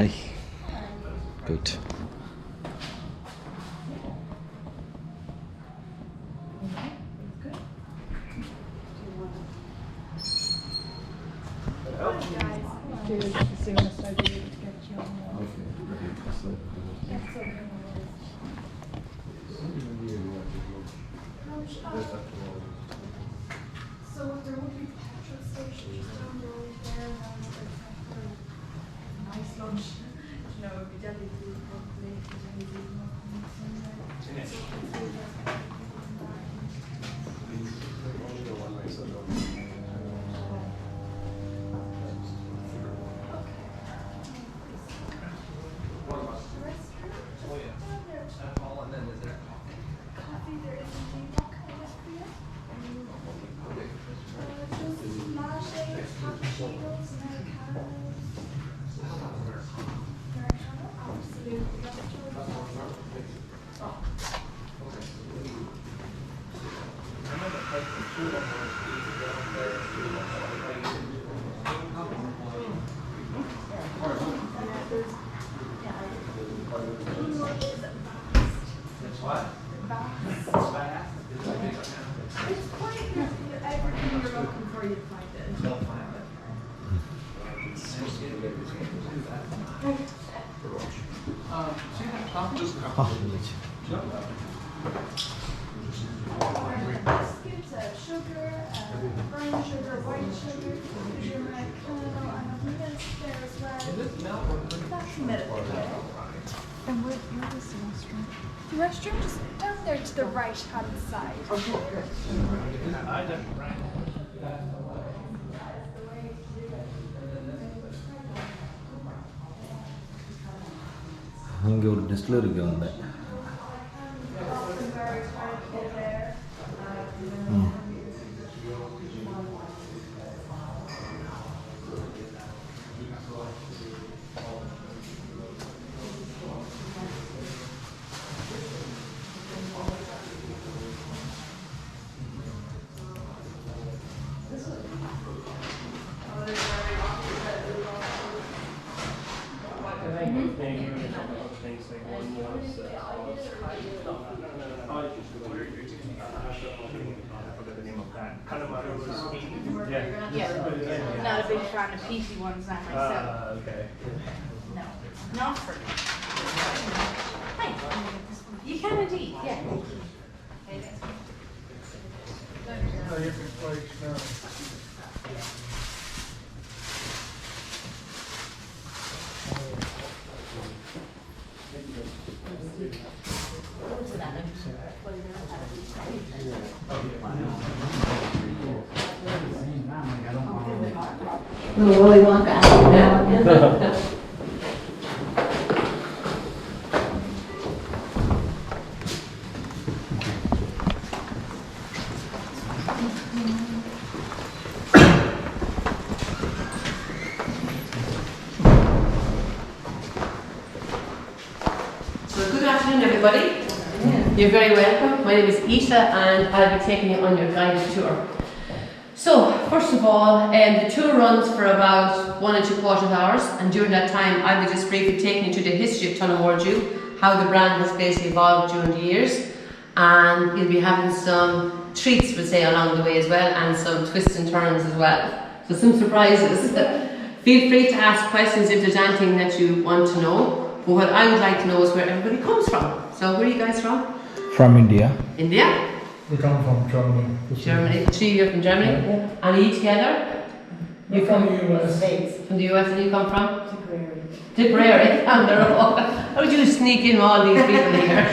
Hi. Good. So there would be petrol station just down the road there, and nice lunch. You know, it would be deli food, probably. Deli food, coffee there is indeed. What kind of for just lattes, cappuccinos, Americanos. Americano, absolutely. It's quite everything you're looking for, you find it. Biscuits, sugar, brown sugar, white sugar, there's your Americano, and a milk there as well. That's milk there. And where is the restaurant? The restaurant is down there to the right hand side. Hang your distillery on that. Yeah, not a big fan of peaty ones now myself. Okay. No, not for me. Hi. You can indeed, yeah. Willy Wonka. So good afternoon, everybody. You're very welcome. My name is Ita, and I'll be taking you on your guided tour. So, first of all, the tour runs for about 1 3/4 hours, and during that time I'll be just briefly taking you to the history of Tullamore Dew, how the brand has basically evolved during the years, and you'll be having some treats, we'll say, along the way as well, and some twists and turns as well. So some surprises. Feel free to ask questions if there's anything that you want to know, but what I would like to know is where everybody comes from. So where are you guys from? From India. India? We come from Germany. Germany. 3 of you from Germany? Yeah. And are you together? You from the US. From the US, and you come from? Tipperary. How would you sneak in all these people here?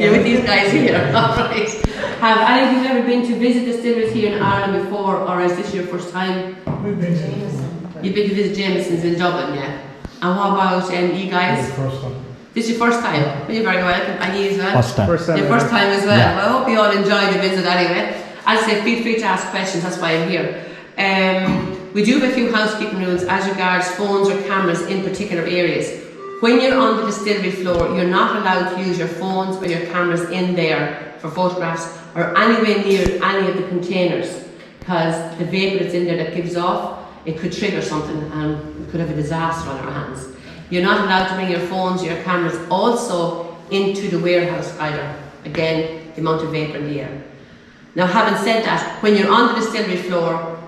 You're with these guys here. Alright. Have any of you ever been to visit distilleries here in Ireland before, or is this your first time? We've been to You've been to visit Jameson's in Dublin, yeah? And what about you guys? the first time. This is your first time? Well, you're very welcome. And you as well? First time. Your first time as well. Yeah. Well, I hope you all enjoy the visit anyway. As I say, feel free to ask questions, that's why I'm here. We do have a few housekeeping rules as regards phones or cameras in particular areas. When you're on the distillery floor, you're not allowed to use your phones or your cameras in there for photographs or anywhere near any of the containers, because the vapour that's in there that gives off, it could trigger something and we could have a disaster on our hands. You're not allowed to bring your phones, your cameras also into the warehouse either. Again, the amount of vapour in the air. Now, having said that, when you're on the distillery floor,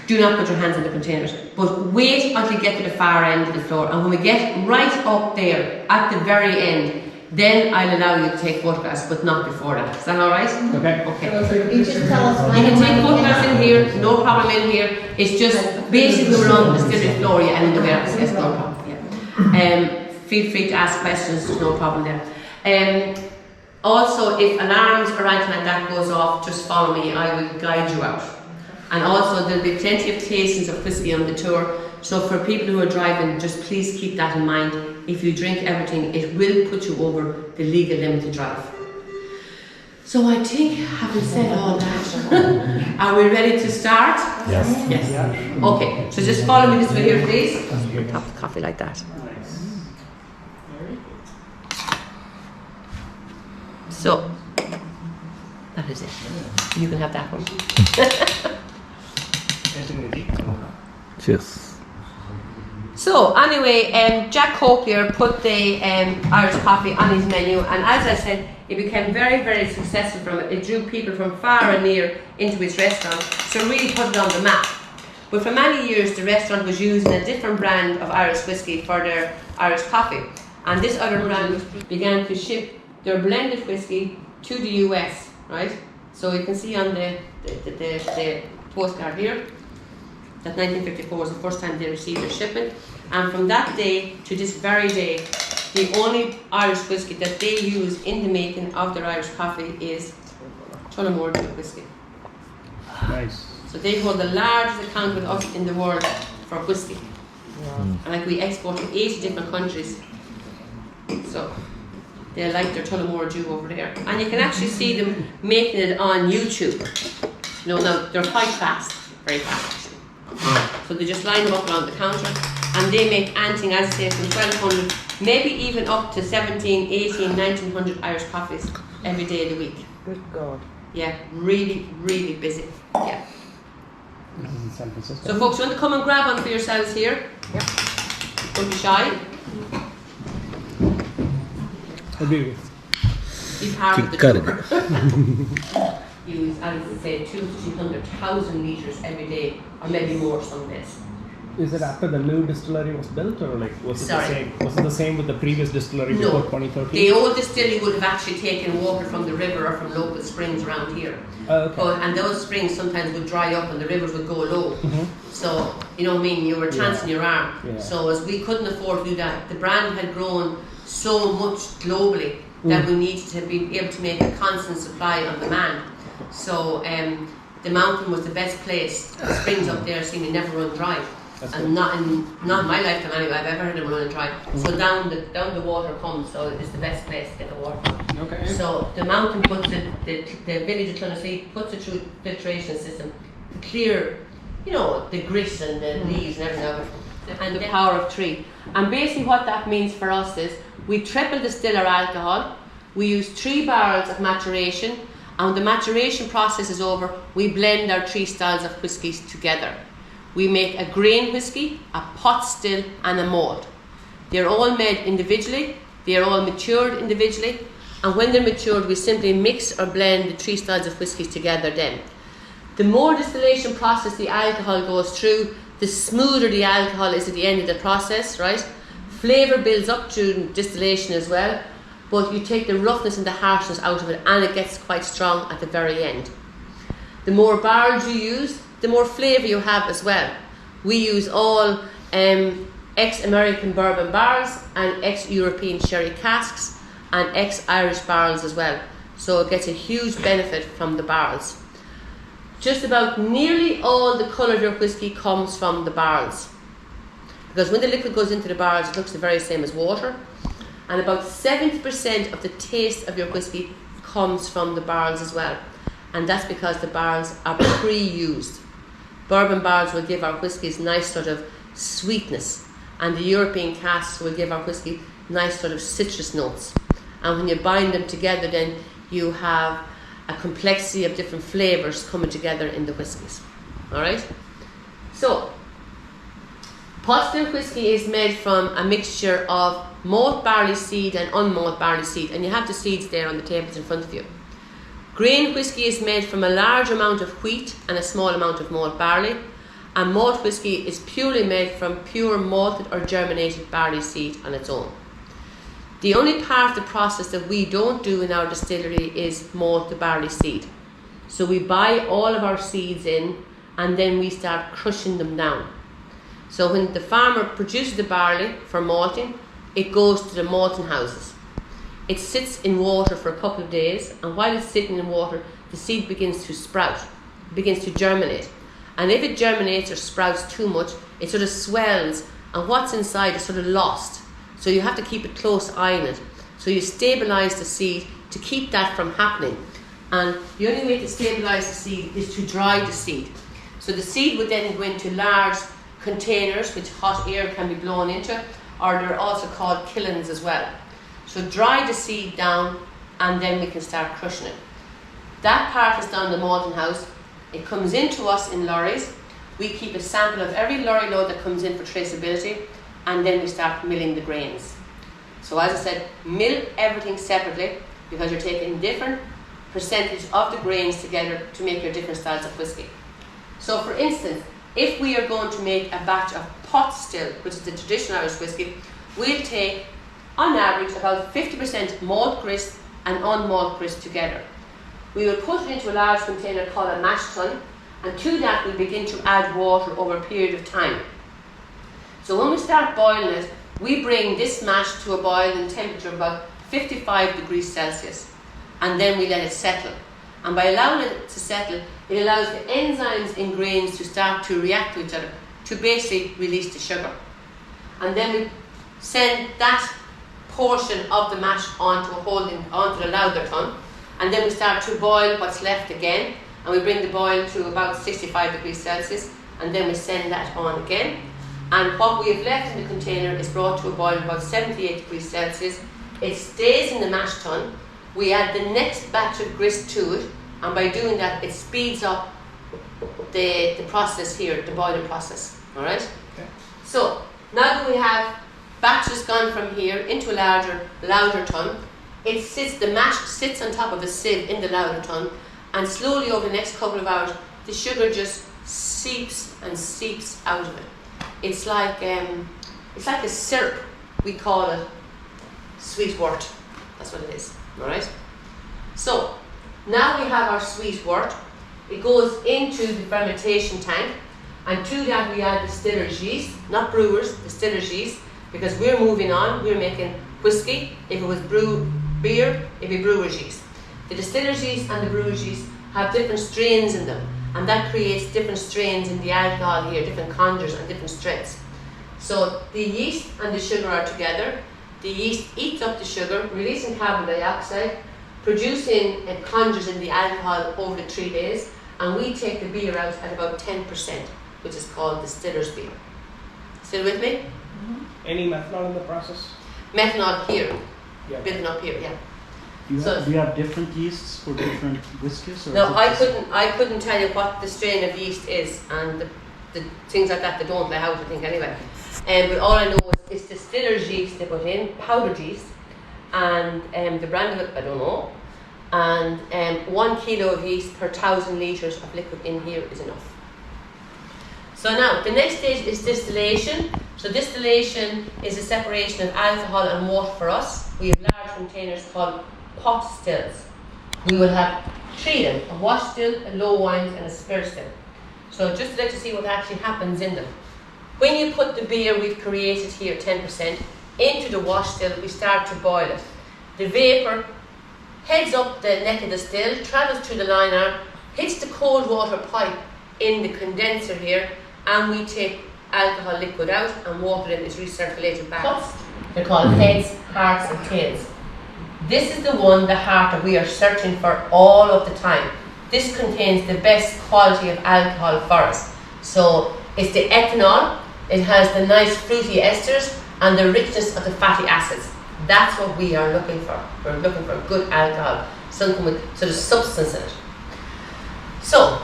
do not put your hands in the containers, but wait until you get to the far end of the floor. And when we get right up there at the very end, then I'll allow you to take photographs, but not before that. Is that all right? Okay. Okay. You just tell us You can take photographs in here, no problem in here. It's just basically we're on the distillery floor, yeah, and in the warehouse, yes, no problem. Yeah. Feel free to ask questions, there's no problem there. Also, if alarms or anything like that goes off, just follow me, I will guide you out. And also, there'll be plenty of tastings of whisky on the tour, so for people who are driving, just please keep that in mind. If you drink everything, it will put you over the legal limit to drive. So I think, having said all that, are we ready to start? Yes. Yes. Okay, so just follow me this way here, please. Top the coffee like that. So, that is it. You can have that one. Cheers. So anyway, Jack Cochlear put the Irish coffee on his menu, and as I said, it became very, very successful from it. It drew people from far and near into his restaurant, so really put it on the map. But for many years, the restaurant was using a different brand of Irish whiskey for their Irish coffee, and this other brand began to ship their blended whiskey to the US, right? So you can see on the postcard here that 1954 was the first time they received their shipment, and from that day to this very day, the only Irish whiskey that they use in the making of their Irish coffee is Tullamore whiskey. Nice. So they hold the largest account with us in the world for whiskey. And like we export to 80 different countries. So they like their Tullamore Dew over there. And you can actually see them making it on YouTube. Now they're quite fast, very fast actually. So they just line them up around the counter, and they make anything, as I say, from 1200, maybe even up to 17, 18, 1900 Irish coffees every day of the week. Good God. Yeah, really, really busy. Yeah. This is in San Francisco. So folks, you want to come and grab one for yourselves here? Yeah. Don't be shy. Be part of the Keep cutting tour. it. Use, as I say, 200 to 300,000 litres every day, or maybe more some days. Is it after the new distillery was built, or like was it Sorry. the same? Was it the same with the previous distillery No. before 2013? The old distillery would have actually taken water from the river or from local springs around here. Okay. And those springs sometimes would dry up and the rivers would go low. So, you know what I mean, you were chancing your arm. Yeah. So as we couldn't afford to do that, the brand had grown so much globally that we needed to be able to make a constant supply on demand. So the mountain was the best place. The springs up there seem to never run dry. That's And not in my lifetime anyway, I've ever heard them running dry. So down the water comes, so it's the best place to get the water from. Okay. So the mountain puts it, the village of Tullamore puts it through filtration system to clear, you know, the grit and the leaves and everything out of it. And the power of tree. And basically what that means for us is we triple distill our alcohol, we use 3 barrels of maturation, and when the maturation process is over, we blend our 3 styles of whiskies together. We make a grain whiskey, a pot still, and a malt. They're all made individually, they're all matured individually, and when they're matured, we simply mix or blend the 3 styles of whiskies together then. The more distillation process the alcohol goes through, the smoother the alcohol is at the end of the process, right? Flavour builds up during distillation as well, but you take the roughness and the harshness out of it, and it gets quite strong at the very end. The more barrels you use, the more flavour you have as well. We use all ex-American bourbon barrels and ex-European sherry casks and ex-Irish barrels as well. So it gets a huge benefit from the barrels. Just about nearly all the colour of your whiskey comes from the barrels. Because when the liquid goes into the barrels, it looks the very same as water. And about 70% of the taste of your whiskey comes from the barrels as well. And that's because the barrels are pre-used. Bourbon barrels will give our whiskies nice sort of sweetness, and the European casks will give our whiskey nice sort of citrus notes. And when you bind them together, then you have a complexity of different flavours coming together in the whiskies. Alright? So, Pot still whiskey is made from a mixture of malt barley seed and unmalt barley seed, and you have the seeds there on the tables in front of you. Grain whiskey is made from a large amount of wheat and a small amount of malt barley, and malt whiskey is purely made from pure malted or germinated barley seed on its own. The only part of the process that we don't do in our distillery is malt the barley seed. So we buy all of our seeds in, and then we start crushing them down. So when the farmer produces the barley for malting, it goes to the malting houses. It sits in water for a couple of days, and while it's sitting in water, the seed begins to sprout, begins to germinate. And if it germinates or sprouts too much, it sort of swells, and what's inside is sort of lost. So you have to keep a close eye on it. So you stabilise the seed to keep that from happening. And the only way to stabilise the seed is to dry the seed. So the seed would then go into large containers which hot air can be blown into, or they're also called killens as well. So dry the seed down, and then we can start crushing it. That part is done in the malting house. It comes into us in lorries. We keep a sample of every lorry load that comes in for traceability, and then we start milling the grains. So as I said, mill everything separately, because you're taking different percentage of the grains together to make your different styles of whiskey. So for instance, if we are going to make a batch of pot still, which is the traditional Irish whiskey, we'll take on average about 50% malt grist and unmalt grist together. We will put it into a large container called a mash tun, and to that we begin to add water over a period of time. So when we start boiling it, we bring this mash to a boiling temperature of about 55 degrees Celsius, and then we let it settle. And by allowing it to settle, it allows the enzymes in grains to start to react to each other to basically release the sugar. And then we send that portion of the mash onto the lauger tun, and then we start to boil what's left again, and we bring the boil to about 65 degrees Celsius, and then we send that on again. And what we have left in the container is brought to a boil of about 78 degrees Celsius. It stays in the mash tun. We add the next batch of grist to it, and by doing that, it speeds up the process here, the boiling process. All right. Okay. So now that we have batches gone from here into a lauger tun, the mash sits on top of a sieve in the lauger tun, and slowly over the next couple of hours, the sugar just seeps and seeps out of it. It's like a syrup. We call it sweet wort. That's what it is. All right. So now we have our sweet wort. It goes into the fermentation tank, and to that we add distiller's yeast, not brewers, distiller's yeast, because we're moving on. We're making whiskey. If it was beer, it'd be brewer's yeast. The distiller's yeast and the brewer's yeast have different strains in them, and that creates different strains in the alcohol here, different conjures and different strengths. So the yeast and the sugar are together. The yeast eats up the sugar, releasing carbon dioxide, producing conjures in the alcohol over the 3 days, and we take the beer out at about 10%, which is called distiller's beer. Still with me? Any methanol in the process? Methanol here, Yeah. building up here, yeah. Do you have different yeasts for different whiskies? Or No, is it I couldn't tell you what the strain of yeast is, and the things like that they don't let out, I think, anyway. But all I know is distiller's yeast they put in, powdered yeast, and the brand of it I don't know. And 1 kilo of yeast per 1,000 litres of liquid in here is enough. So now the next stage is distillation. So distillation is a separation of alcohol and water for us. We have large containers called pot stills. We will have 3 of them: a wash still, a low wines, and a spirit still. So just to let you see what actually happens in them. When you put the beer we've created here, 10%, into the wash still, we start to boil it. The vapour heads up the neck of the still, travels through the line arm, hits the cold water pipe in the condenser here, and we take alcohol liquid out, and water then is recirculated back. They're called heads, hearts and tails. This is the one, the heart, that we are searching for all of the time. This contains the best quality of alcohol for us. So it's the ethanol, it has the nice fruity esters and the richness of the fatty acids. That's what we are looking for. We're looking for good alcohol, something with sort of substance in it. So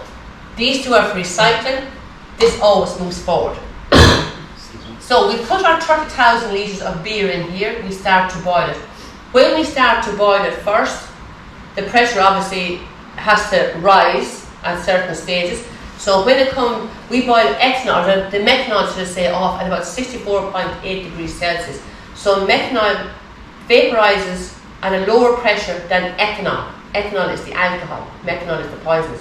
these two are for recycling. This always moves forward. So we put our 30,000 litres of beer in here, we start to boil it. When we start to boil it first, the pressure obviously has to rise at certain stages. So when it comes, we boil ethanol, or the methanol should I say, off at about 64.8 degrees Celsius. So methanol vaporizes at a lower pressure than ethanol. Ethanol is the alcohol, methanol is the poisonous.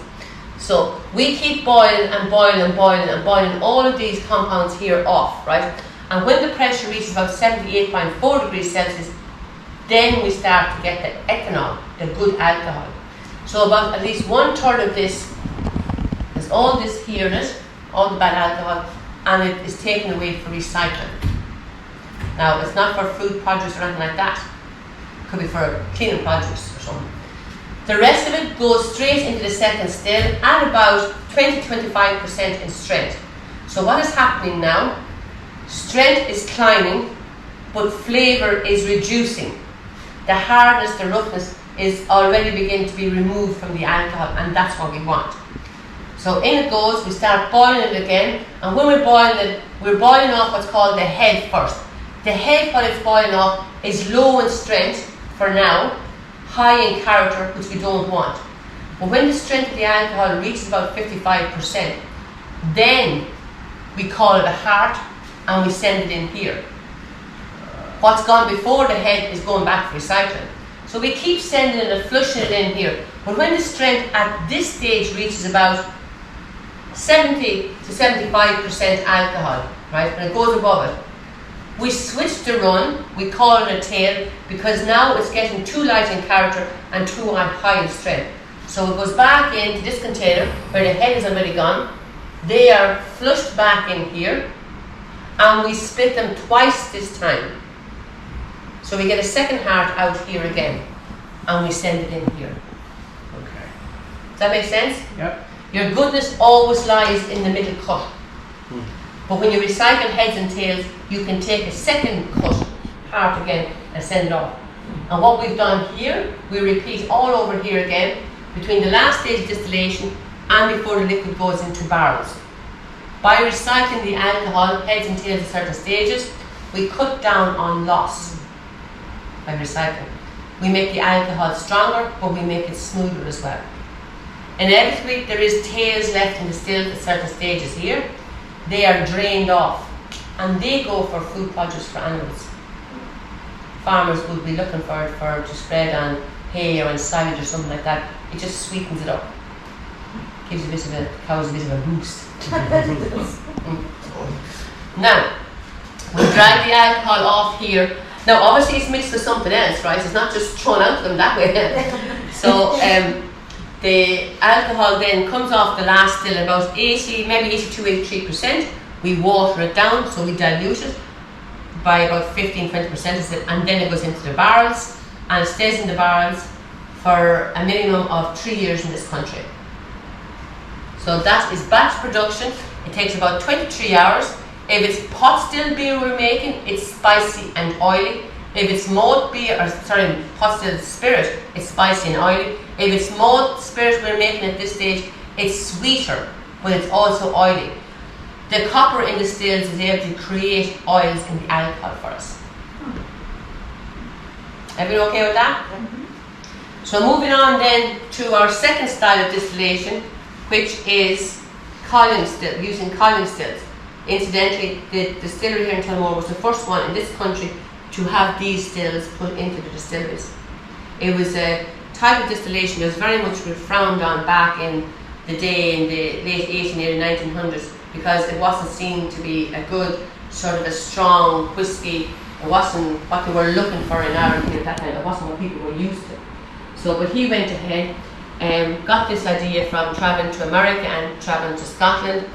So we keep boiling and boiling and boiling and boiling all of these compounds here off, right? And when the pressure reaches about 78.4 degrees Celsius, then we start to get the ethanol, the good alcohol. So about at least 1/3 of this, there's all this here in it, all the bad alcohol, and it is taken away for recycling. Now, it's not for food produce or anything like that. It could be for cleaning produce or something. The rest of it goes straight into the second still at about 20-25% in strength. So what is happening now? Strength is climbing, but flavour is reducing. The hardness, the roughness is already beginning to be removed from the alcohol, and that's what we want. So in it goes, we start boiling it again, and when we're boiling it, we're boiling off what's called the head first. The head, while it's boiling off, is low in strength for now, high in character, which we don't want. But when the strength of the alcohol reaches about 55%, then we call it a heart, and we send it in here. What's gone before the head is going back for recycling. So we keep sending it and flushing it in here. But when the strength at this stage reaches about 70-75% alcohol, right, and it goes above it, we switch the run, we call it a tail, because now it's getting too light in character and too high in strength. So it goes back into this container where the head is already gone. They are flushed back in here, and we split them twice this time. So we get a second heart out here again, and we send it in here. Okay. Does that make sense? Yep. Your goodness always lies in the middle cut. But when you recycle heads and tails, you can take a second cut heart again and send it off. And what we've done here, we repeat all over here again, between the last stage of distillation and before the liquid goes into barrels. By recycling the alcohol, heads and tails at certain stages, we cut down on loss by recycling. We make the alcohol stronger, but we make it smoother as well. Inevitably, there is tails left in the stills at certain stages here. They are drained off, and they go for food produce for animals. Farmers would be looking for it to spread on hay or on silage or something like that. It just sweetens it up. Gives the cows a bit of a boost. Now, we drag the alcohol off here. Now, obviously, it's mixed with something else, right? It's not just thrown out to them that way. So, the alcohol then comes off the last still at about 80, maybe 82-83%. We water it down, so we dilute it by about 15-20%, and then it goes into the barrels, and it stays in the barrels for a minimum of 3 years in this country. So that is batch production. It takes about 23 hours. If it's pot still beer we're making, it's spicy and oily. If it's malt beer, pot still spirit, it's spicy and oily. If it's malt spirit we're making at this stage, it's sweeter, but it's also oily. The copper in the stills is able to create oils in the alcohol for us. Everyone okay with that? Mm-hmm. So moving on then to our second style of distillation, which is column still, using column stills. Incidentally, the distillery here in Tullamore was the first one in this country to have these stills put into the distilleries. It was a type of distillation that was very much frowned on back in the day, in the late 1800s, early 1900s, because it wasn't seen to be a good, sort of a strong whiskey. It wasn't what they were looking for in Ireland at that time. It wasn't what people were used to. So, but he went ahead and got this idea from travelling to America and travelling to Scotland,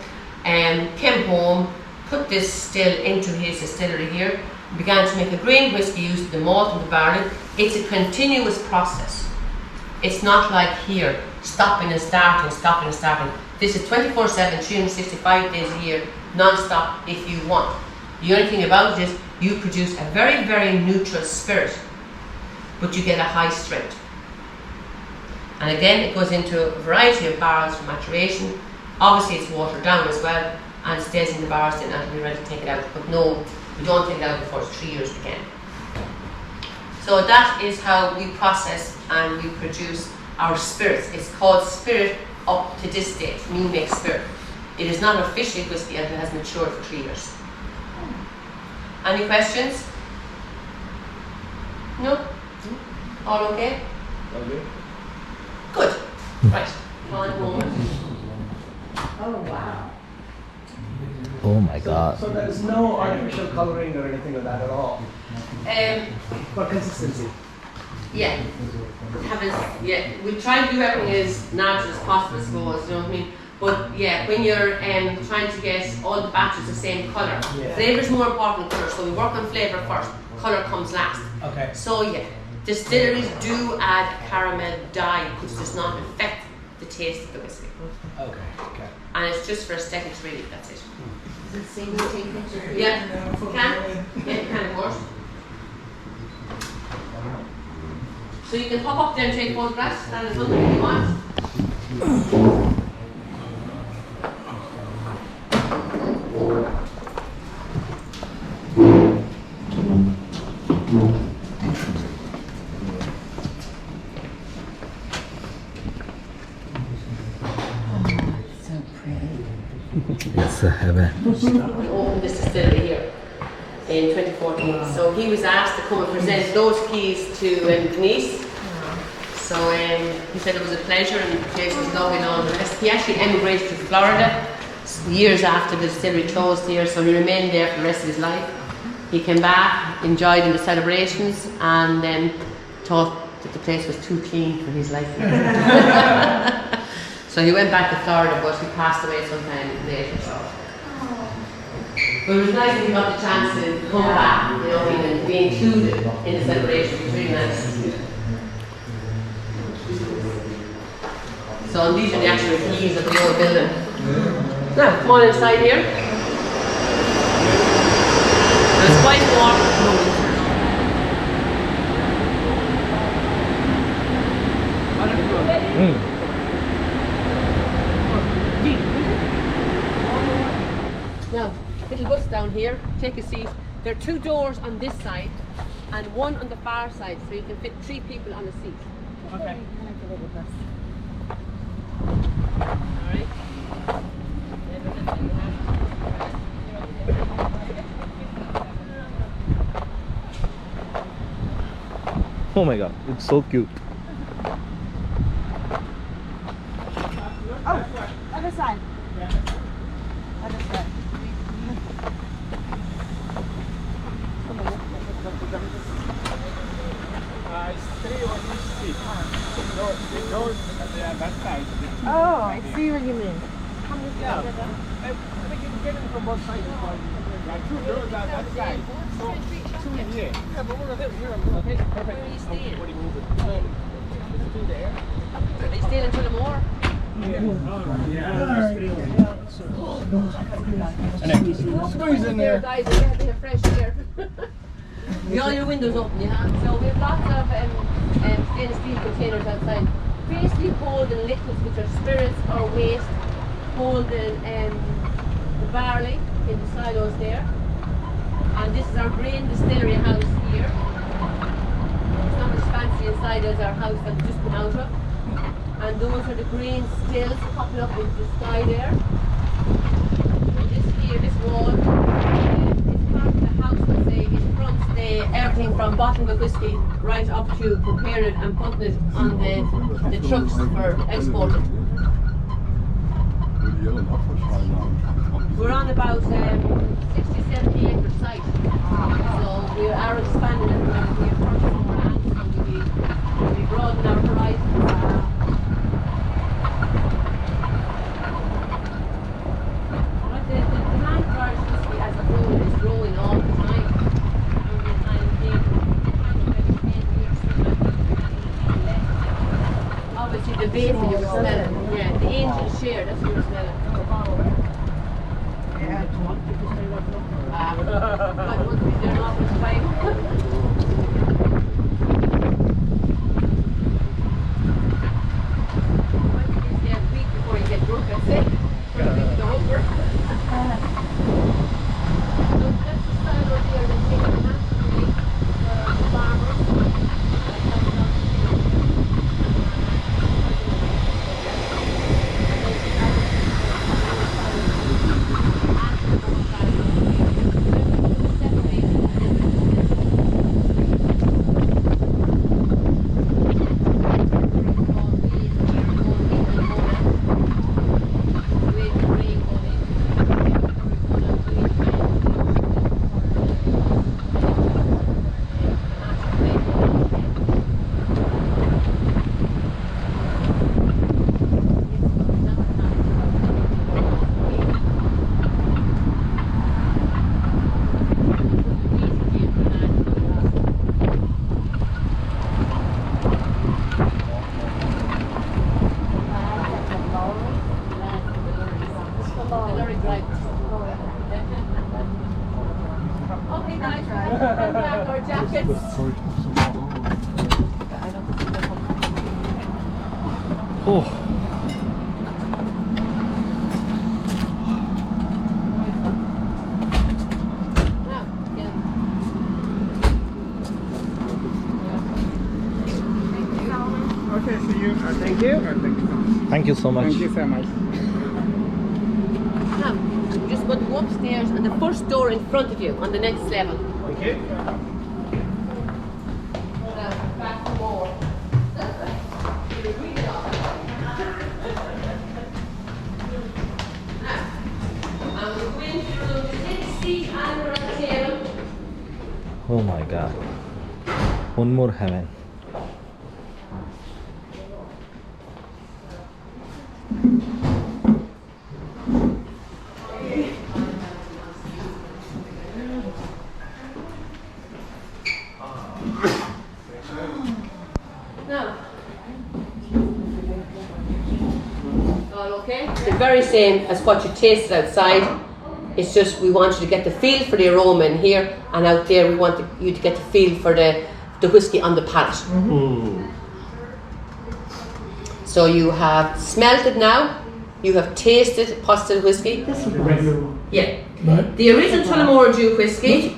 and came home, put this still into his distillery here, began to make a grain whiskey using the malt and the barley. It's a continuous process. It's not like here, stopping and starting, stopping and starting. This is 24/7, 365 days a year, non-stop if you want. The only thing about it is you produce a very, very neutral spirit, but you get a high strength. And again, it goes into a variety of barrels for maturation. Obviously, it's watered down as well, and stays in the bars then until we're ready to take it out. But no, we don't take it out before it's 3 years again. So that is how we process and we produce our spirits. It's called spirit up to this date, new make spirit. It is not officially whiskey until it has matured for 3 years. Any questions? No? All okay? Okay. Good. Right. One moment. Oh, wow. Oh my god. So there's no artificial coloring or anything like that at all for consistency. Yeah. Yeah. We try to do everything as natural as possible, I suppose, you know what I mean? But yeah, when you're trying to get all the batches the same colour, flavour is more important than colour, so we work on flavour first, colour comes last. Okay. So yeah, distilleries do add caramel dye, which does not affect the taste of the whiskey. Okay. Okay. And it's just for aesthetics really, that's it. Is it the same thing picture? Yeah, you can. Yeah, you can of course. So you can pop up there and take photographs, stand in front of me if you want. It's a heaven. We opened this distillery here in 2014. So he was asked to come and present those keys to Denise. So he said it was a pleasure and the place was lovely and all the rest. He actually emigrated to Florida years after the distillery closed here, so he remained there for the rest of his life. He came back, enjoyed in the celebrations, and then thought that the place was too clean for his life. So he went back to Florida, but he passed away sometime later. So. But it was nice that he got the chance to come back, you know, and be included in the celebration. It was really nice. So these are the actual keys of the old building. Now, come on inside here. And it's quite warm. Now, little bus down here, take a seat. There are 2 doors on this side and 1 on the far side, so you can fit 3 people on a seat. Okay. Alright. Oh my god, it's so cute. Oh, other side. Other side. Oh, I see what you mean. Are you staying in Tullamore? Squeeze in there. Guys, we have to have fresh air. With all your windows open, yeah? So we have lots of stainless steel containers outside. Basically holding liquids, which are spirits or waste, holding the barley in the silos there. And this is our grain distillery house here. It's not as fancy inside as our house that we've just come out of. And those are the grain stills popping up into the sky there. And this here, this wall, is part of the house, let's say. It fronts everything from bottling of whiskey right up to preparing it and putting it on the trucks for exporting. We're on about 60-70 acre site, so we are expanding at the moment. We have purchased more land, so we'll be broadening our horizons. But the demand for Irish whiskey as a whole is growing all the time. Over the time being, obviously the basin you were smelling, yeah, the angel share, that's what you were smelling. But once we do not, it's fine. A week before you get drunk, I'd say. Or a week over. Oh. Okay, see you. Thank you. Thank you so much. Thank you so much. Now, you're just going to go upstairs and the first door in front of you on the next level. Okay. Back for more. And we'll go into your room. Just take a seat and we're on the table. Oh my god. One more heaven. Now, all okay? The very same as what you tasted outside. It's just we want you to get the feel for the aroma in here, and out there we want you to get the feel for the whiskey on the palate. So you have smelt it now, you have tasted posted whiskey. Yeah. The original Tullamore Dew whiskey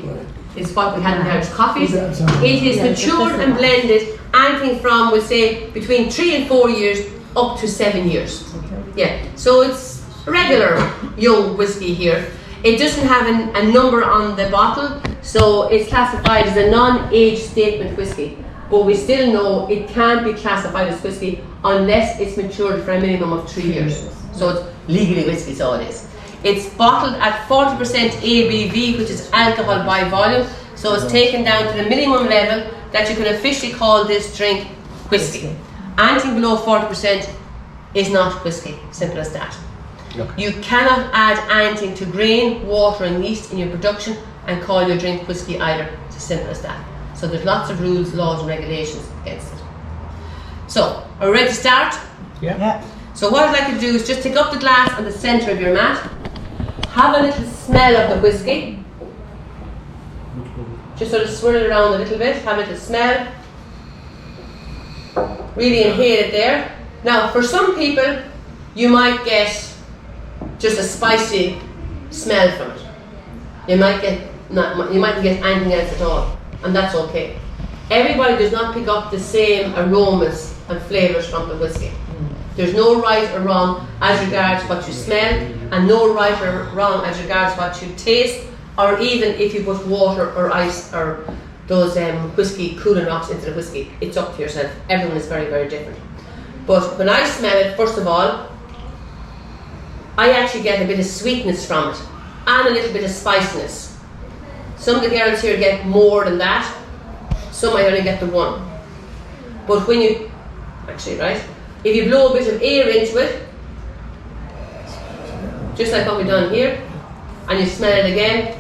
is what we had in our coffees. It is matured and blended anything from, we'll say, between 3 and 4 years up to 7 years. Yeah, so it's regular young whiskey here. It doesn't have a number on the bottle, so it's classified as a non-age statement whiskey. But we still know it can't be classified as whiskey unless it's matured for a minimum of 3 years. So it's legally whiskey, so it is. It's bottled at 40% ABV, which is alcohol by volume. So it's taken down to the minimum level that you can officially call this drink whiskey. Anything below 40% is not whiskey, simple as that. Okay. You cannot add anything to grain, water and yeast in your production and call your drink whiskey either. It's as simple as that. So there's lots of rules, laws and regulations against it. So, are we ready to start? Yeah. So what I'd like to do is just take up the glass on the centre of your mat, have a little smell of the whiskey, just sort of swirl it around a little bit, have a little smell, really inhale it there. Now for some people you might get just a spicy smell from it. You might not get anything else at all, and that's okay. Everybody does not pick up the same aromas and flavours from the whiskey. There's no right or wrong as regards what you smell, and no right or wrong as regards what you taste, or even if you put water or ice or those whiskey cooling rocks into the whiskey. It's up to yourself. Everyone is very, very different. But when I smell it, first of all, I actually get a bit of sweetness from it and a little bit of spiciness. Some of the girls here get more than that. Some might only get the one. But when you, actually, right, if you blow a bit of air into it, just like what we've done here, and you smell it again,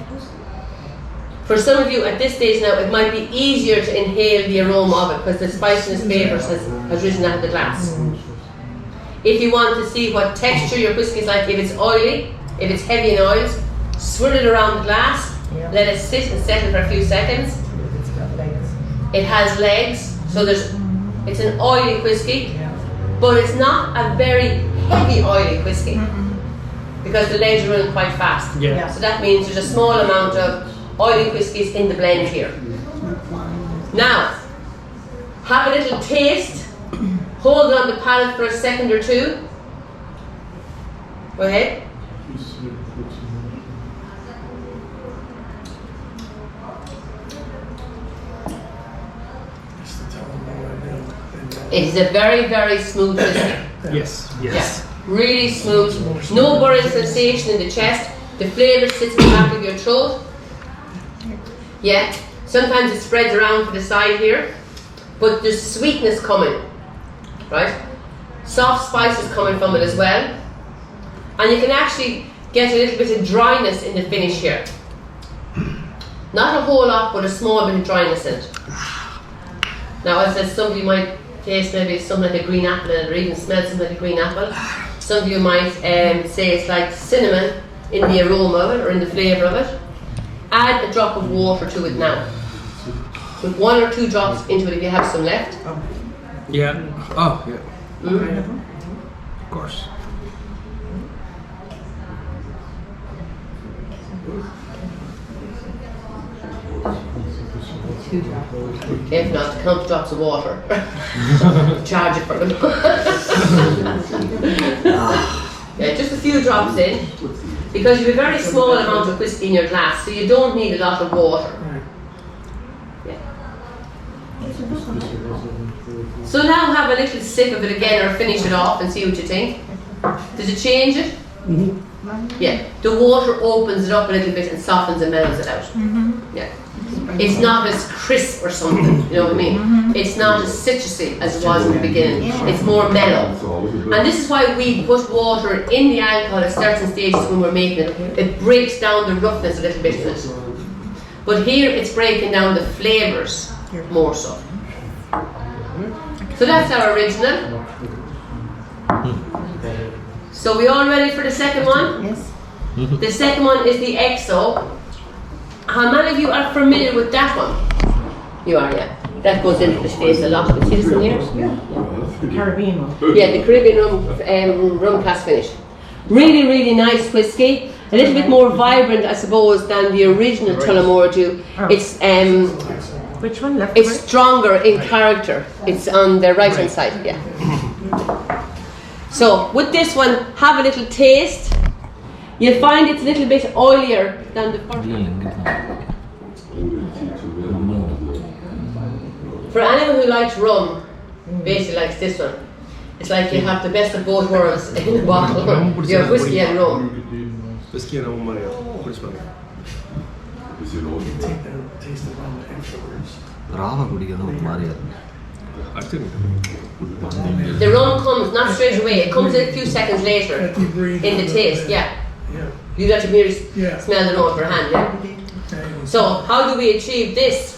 for some of you at this stage now, it might be easier to inhale the aroma of it because the spiciness flavours has risen out of the glass. If you want to see what texture your whiskey is like, if it's oily, if it's heavy in oils, swirl it around the glass, let it sit and settle for a few seconds. It has legs, so it's an oily whiskey, but it's not a very heavy oily whiskey because the legs are running quite fast. So that means there's a small amount of oily whiskies in the blend here. Now, have a little taste. Hold it on the palate for a second or two. Go ahead. It is a very, very smooth whiskey. Yes. Yeah, really smooth. No burning sensation in the chest. The flavour sits in the back of your throat. Yeah, sometimes it spreads around to the side here, but there's sweetness coming, right? Soft spices coming from it as well. And you can actually get a little bit of dryness in the finish here. Not a whole lot, but a small bit of dryness in it. Now, as I said, some of you might taste maybe something like a green apple or even smell something like a green apple. Some of you might say it's like cinnamon in the aroma of it or in the flavour of it. Add a drop of water to it now. Put 1 or 2 drops into it if you have some left. Yeah. Oh, yeah. Of course. If not, count drops of water. Charge it for them. Yeah, just a few drops in, because you have a very small amount of whiskey in your glass, so you don't need a lot of water. Yeah. So now have a little sip of it again, or finish it off and see what you think. Does it change it? Mm-hmm. Yeah. The water opens it up a little bit and softens and mellows it out. Yeah. It's not as crisp or something, you know what I mean? It's not as citrusy as it was in the beginning. It's more mellow. And this is why we put water in the alcohol at certain stages when we're making it. It breaks down the roughness a little bit in it. But here it's breaking down the flavours more so. So that's our original. So we all ready for the second one? Yes. The second one is the XO. How many of you are familiar with that one? You are, yeah. That goes into the States a lot. See this in here? Yeah. The Caribbean one. Yeah, the Caribbean rum class finish. Really, really nice whiskey. A little bit more vibrant, I suppose, than the original Tullamore Dew. It's Which one? Left it's stronger in character. It's on the right hand side, yeah. So with this one, have a little taste. You'll find it's a little bit oilier than the first one. For anyone who likes rum, basically likes this one. It's like you have the best of both worlds in a bottle. You have whiskey and rum. Whiskey and rum, Mario. What is it? Taste the rum afterwards. The rum comes not straight away, it comes a few seconds later in the taste, yeah. You got to really smell the note for a hand, yeah? So, how do we achieve this?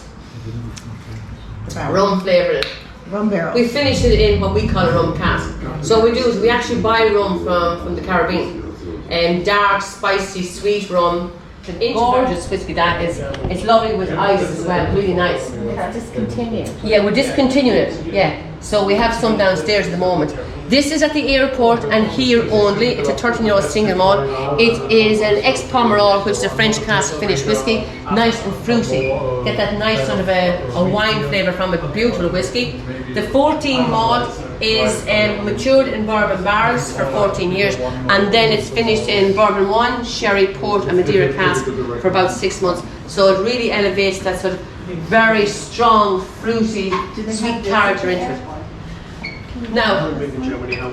Rum flavour in it. Rum barrel. We finish it in what we call a rum cask. So what we do is we actually buy rum from the Caribbean. Dark, spicy, sweet rum. Gorgeous whiskey that is. It's lovely with ice as well, really nice. Discontinued. Yeah, we're discontinuing it, yeah. So we have some downstairs at the moment. This is at the airport and here only. It's a 13-year-old single malt. It is an ex-Pomerol, which is a French cask finished whiskey. Nice and fruity. Get that nice sort of a wine flavour from it. Beautiful whiskey. The 14 malt is matured in bourbon barrels for 14 years, and then it's finished in bourbon 1, sherry, port and Madeira cask for about 6 months. So it really elevates that sort of very strong, fruity, sweet character into it. Now,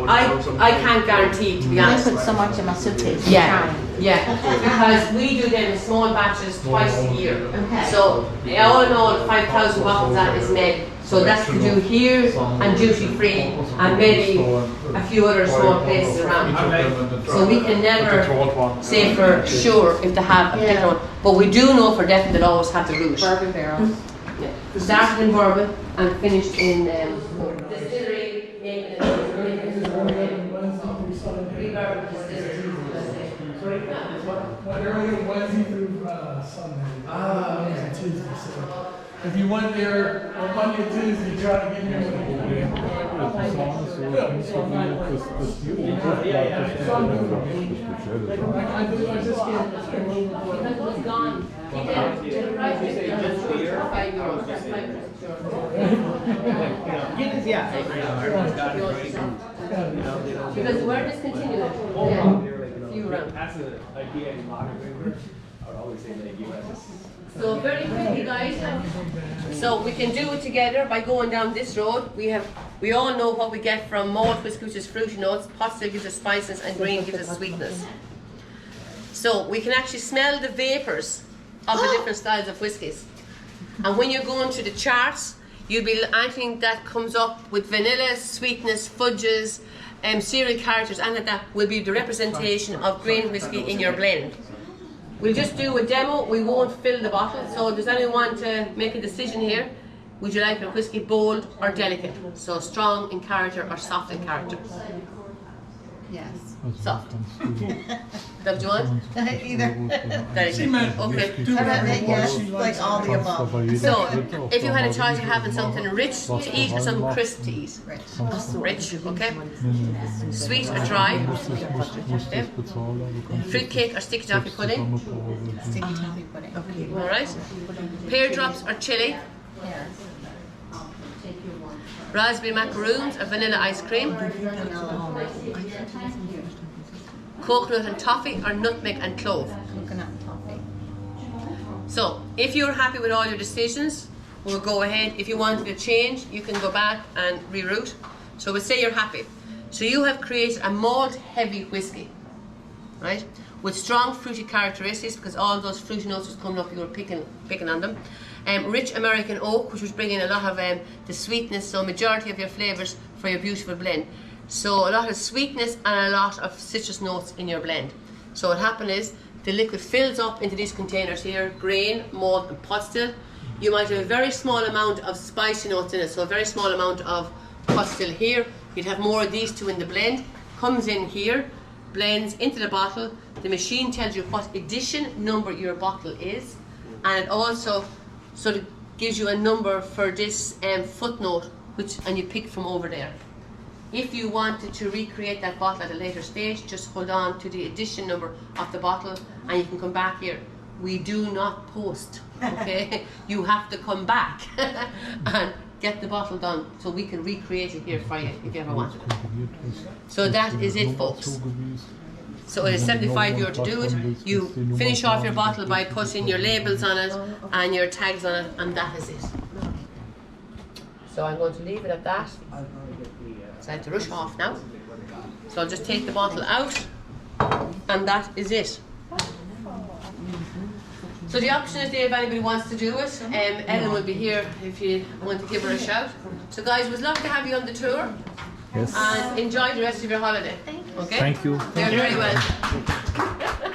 I can't guarantee, to be honest. I put so much in my suitcase. Yeah, because we do them in small batches twice a year. So all in all, 5,000 bottles that is made. So that's to do here and duty free, and maybe a few other small places around. So we can never say for sure if they have a particular one, but we do know for definite they'll always have the rouge. Bourbon barrels. Yeah. Started in bourbon and finished in distillery. Wednesday through Sunday. Tuesday. So if you went there on Monday or Tuesday, try to get here. Because we're discontinuing. Few rounds. So very quickly, guys. So we can do it together by going down this road. We all know what we get from malt whiskey, which is fruity notes. Pot still gives us spices, and grain gives us sweetness. So we can actually smell the vapours of the different styles of whiskies. And when you're going through the charts, you'll be anything that comes up with vanilla, sweetness, fudges, cereal characters, and that will be the representation of grain whiskey in your blend. We'll just do a demo. We won't fill the bottle. So does anyone want to make a decision here? Would you like your whiskey bold or delicate? So strong in character or soft in character? Yes. Soft. That what you want? Either. Very She good. meant Okay. do whatever Yes, she like likes. all the above. So, if you had a choice of having something rich to eat or something crisp to eat? Rich. Rich, okay? Sweet or dry? Okay. Fruitcake or sticky toffee pudding? Sticky toffee pudding. Okay. Alright. Pear drops or chili? Yes. Raspberry macaroons or vanilla ice cream? Vanilla. Coconut and toffee or nutmeg and clove? Coconut toffee. So, if you're happy with all your decisions, we'll go ahead. If you wanted to change, you can go back and reroute. So we'll say you're happy. So you have created a malt heavy whiskey, right? With strong fruity characteristics, because all those fruity notes was coming up, you were picking on them. Rich American oak, which was bringing a lot of the sweetness, so majority of your flavours for your beautiful blend. So a lot of sweetness and a lot of citrus notes in your blend. So what happened is, the liquid fills up into these containers here, grain, malt and pot still. You might have a very small amount of spicy notes in it, so a very small amount of pot still here. You'd have more of these two in the blend. Comes in here, blends into the bottle. The machine tells you what edition number your bottle is, and it also sort of gives you a number for this footnote, and you pick from over there. If you wanted to recreate that bottle at a later stage, just hold on to the edition number of the bottle and you can come back here. We do not post, okay? You have to come back and get the bottle done so we can recreate it here for you if you ever wanted it. So that is it, folks. So it is €75 to do it. You finish off your bottle by putting your labels on it and your tags on it, and that is it. So I'm going to leave it at that. So I have to rush off now. So I'll just take the bottle out, and that is it. So the option is there if anybody wants to do it. Ellen will be here if you want to give her a shout. So guys, it was lovely to have you on the tour. Yes. And enjoy the rest of your holiday. Thank you. Okay? Thank you. You're very welcome.